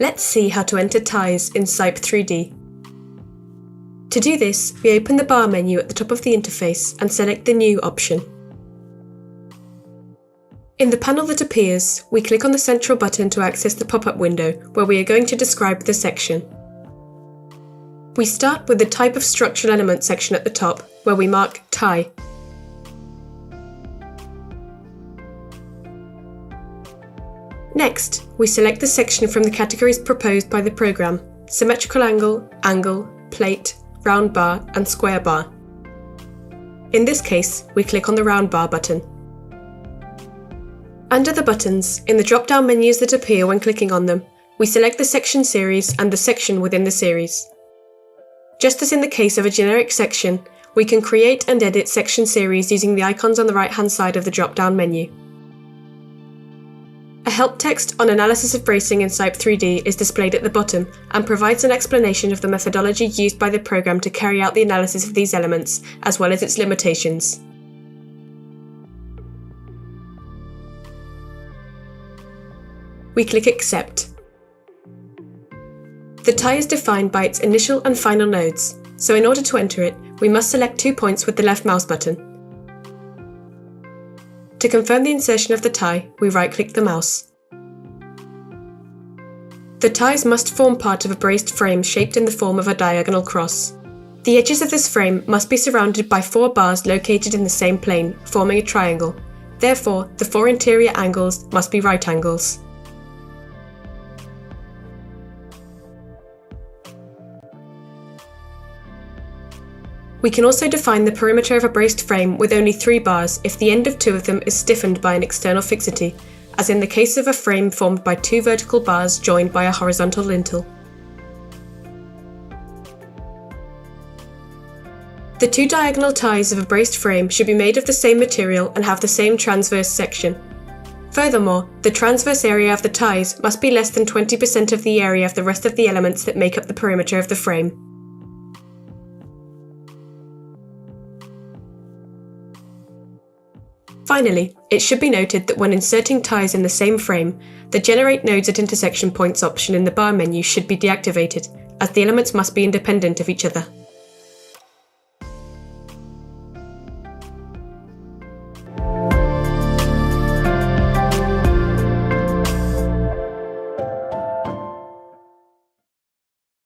Let's see how to enter ties in CYPE-3D. To do this, we open the bar menu at the top of the interface and select the New option. In the panel that appears, we click on the central button to access the pop-up window where we are going to describe the section. We start with the Type of Structural Element section at the top, where we mark Tie. Next, we select the section from the categories proposed by the program: symmetrical angle, plate, round bar, and square bar. In this case, we click on the round bar button. Under the buttons, in the drop-down menus that appear when clicking on them, we select the section series and the section within the series. Just as in the case of a generic section, we can create and edit section series using the icons on the right-hand side of the drop-down menu. A help text on analysis of bracing in CYPE-3D is displayed at the bottom and provides an explanation of the methodology used by the program to carry out the analysis of these elements, as well as its limitations. We click Accept. The tie is defined by its initial and final nodes, so in order to enter it, we must select 2 points with the left mouse button. To confirm the insertion of the tie, we right-click the mouse. The ties must form part of a braced frame shaped in the form of a diagonal cross. The edges of this frame must be surrounded by 4 bars located in the same plane, forming a triangle. Therefore, the 4 interior angles must be right angles. We can also define the perimeter of a braced frame with only 3 bars if the end of 2 of them is stiffened by an external fixity, as in the case of a frame formed by 2 vertical bars joined by a horizontal lintel. The 2 diagonal ties of a braced frame should be made of the same material and have the same transverse section. Furthermore, the transverse area of the ties must be less than 20% of the area of the rest of the elements that make up the perimeter of the frame. Finally, it should be noted that when inserting ties in the same frame, the Generate Nodes at Intersection Points option in the bar menu should be deactivated, as the elements must be independent of each other.